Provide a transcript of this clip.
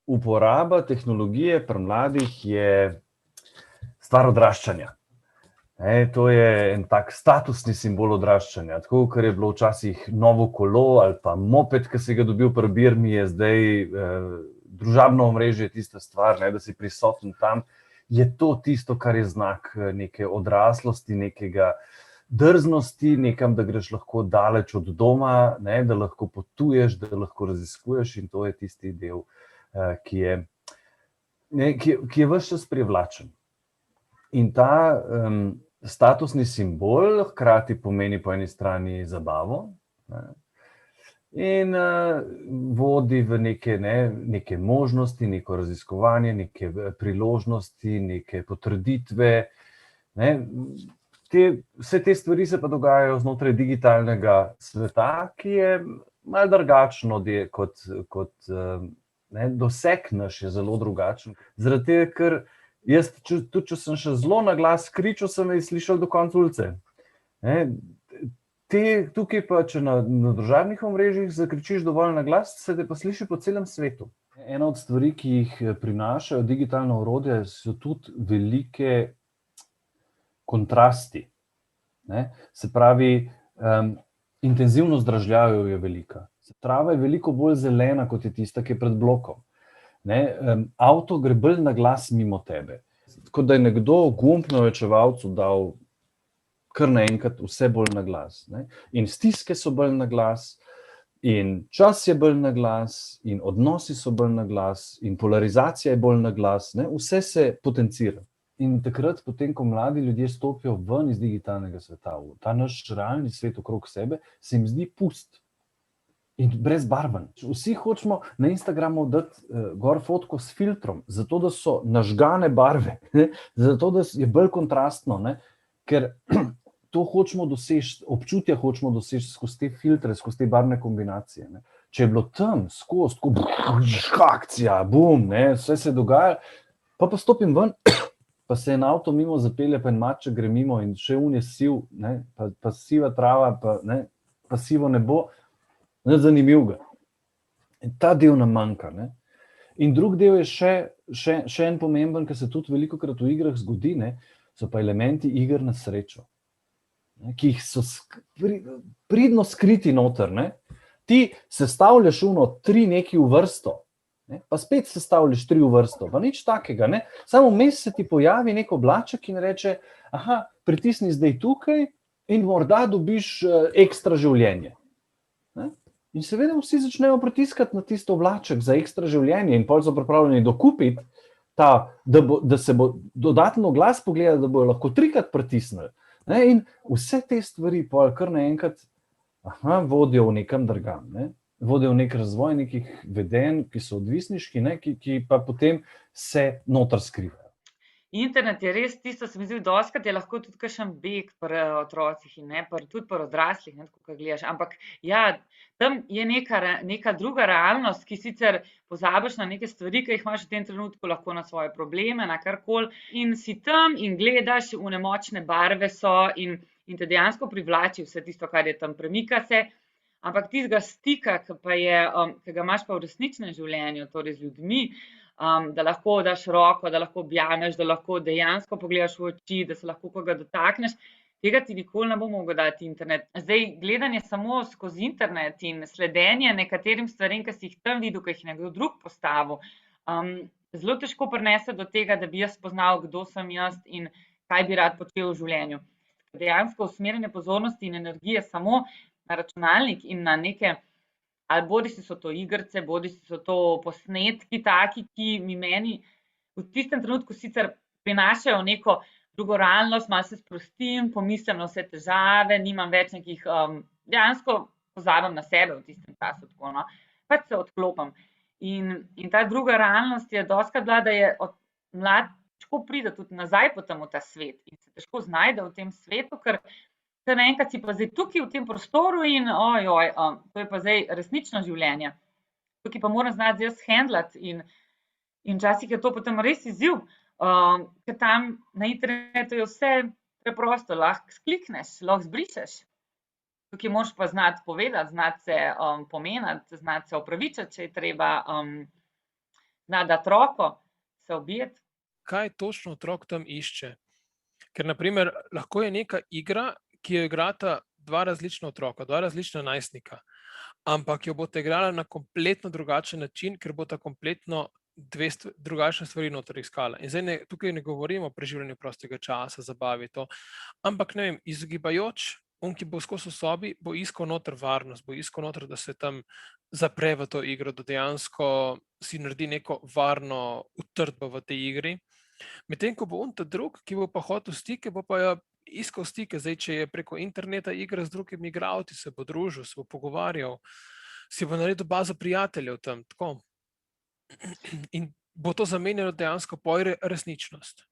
uporaba tehnologije pri mladih je stvar odraščanja. To je en tak statusni simbol odraščanja. Tako, ker je bilo včasih novo kolo ali pa moped, ki si ga dobil pri Birmi, je zdaj družabno omrežje tista stvar, da si prisoten tam. Je to tisto, kar je znak neke odraslosti, nekega drznosti, nekam, da greš lahko daleč od doma, da lahko potuješ, da lahko raziskuješ, in to je tisti del, ki je ves čas privlačen. In ta statusni simbol hkrati pomeni po eni strani zabavo in vodi v neke možnosti, neko raziskovanje, neke priložnosti, neke potrditve. Vse te stvari se pa dogajajo znotraj digitalnega sveta, ki je malo drugačno kot doseg naš je zelo drugačen. Zaradi tega, ker jaz, tudi če sem še zelo na glas kričal, sem jih slišal do konca ulice. Tukaj pa, če na družabnih omrežjih zakričiš dovolj na glas, se te pa sliši po celem svetu. Ena od stvari, ki jih prinašajo digitalna orodja, so tudi velike kontrasti. Se pravi, intenzivnost dražljajev je velika. Trava je veliko bolj zelena, kot je tista, ki je pred blokom. Avto gre bolj na glas mimo tebe. Kot da je nekdo gumb na večevalcu dal kar naenkrat vse bolj na glas. In stiske so bolj na glas, in čas je bolj na glas, in odnosi so bolj na glas, in polarizacija je bolj na glas. Vse se potencira. In takrat, potem, ko mladi ljudje stopijo ven iz digitalnega sveta, v ta naš realni svet okrog sebe, se jim zdi pust in brezbarven. Vsi hočemo na Instagramu dati gor fotko s filtrom, zato da so nažgane barve, zato da je bolj kontrastno, ker to hočemo doseči, občutja hočemo doseči skozi te filtre, skozi te barvne kombinacije. Če je bilo tam skozi, akcija, bum, vse se dogaja, pa stopim ven, pa se en avto mimo zapelje, pa en maček gre mimo in še un je siv, pa siva trava, pa sivo nebo, zanimivega. In ta del nam manjka. In drug del je še en pomemben, ki se tudi velikokrat v igrah zgodi, so pa elementi iger na srečo, ki jih so pridno skriti noter. Ti sestavljaš 3 neki v vrsto, pa spet sestavljaš 3 v vrsto, pa nič takega. Samo vmes se ti pojavi nek oblaček in reče, pritisni zdaj tukaj in morda dobiš ekstra življenje. In seveda vsi začnejo pritiskati na tisto oblaček za ekstra življenje in potem so pripravljeni dokupiti, da se bo dodatno glas pogledati, da bojo lahko 3-krat pritisnili. In vse te stvari potem kar naenkrat vodijo v nekam drugam. Vodijo v nek razvoj nekih vedenj, ki so odvisniški, ki pa potem se noter skrivajo. Internet je res tisto, se mi zdi, dostikrat je lahko tudi kakšen beg pri otrocih in tudi pri odraslih, tako gledaš. Ampak ja, tam je neka druga realnost, ki sicer pozabiš na neke stvari, ki jih imaš v tem trenutku, lahko na svoje probleme, na karkoli, in si tam in gledaš, une močne barve so in te dejansko privlači vse tisto, kar je tam, premika se. Ampak tistega stika, ki ga imaš pa v resničnem življenju, torej z ljudmi, da lahko daš roko, da lahko objameš, da lahko dejansko pogledaš v oči, da se lahko koga dotakneš, tega ti nikoli ne bo mogel dati internet. Zdaj, gledanje samo skozi internet in sledenje nekaterim stvarem, ki si jih tam videl, ki jih je nekdo drug postavil, zelo težko prinese do tega, da bi jaz spoznal, kdo sem jaz in kaj bi rad počel v življenju. Dejansko usmerjanje pozornosti in energije samo na računalnik in na neke, ali bodisi so to igrice, bodisi so to posnetki taki, ki meni v tistem trenutku sicer prinašajo neko drugo realnost, malo se sprostim, pomislim na vse težave, nimam več nekih, dejansko pozabim na sebe v tistem času, pač se odklopim. In ta druga realnost je dostikrat bila, da je mlad težko pride tudi nazaj potem v ta svet in se težko znajde v tem svetu, ker naenkrat si pa zdaj tukaj v tem prostoru in to je pa zdaj resnično življenje. Tukaj pa moram znati jaz handlati in včasih je to potem res izziv, ker tam na internetu je vse preprosto, lahko sklikneš, lahko zbrišeš. Tukaj moraš pa znati povedati, znati se pomeniti, znati se opravičiti, če je treba. Da troko se objeti. Kaj točno otrok tam išče? Ker, na primer, lahko je neka igra, ki jo igrata dva različna otroka, dva različna najstnika, ampak jo boste igrala na kompletno drugačen način, ker bosta kompletno drugačne stvari noter iskala. In zdaj tukaj ne govorimo o preživljanju prostega časa, zabavi to, ampak ne vem, izogibajoč, ki bo skozi v sobi, bo iskal noter varnost, bo iskal noter, da se tam zapre v to igro, da dejansko si naredi neko varno utrdbo v tej igri. Medtem ko bo ta drug, ki bo pa hotel stike, bo pa iskal stike. Zdaj, če je preko interneta igra z drugimi igralci, se bo družil, se bo pogovarjal, si bo naredil bazo prijateljev tam, tako. In bo to zamenjalo dejansko resničnost.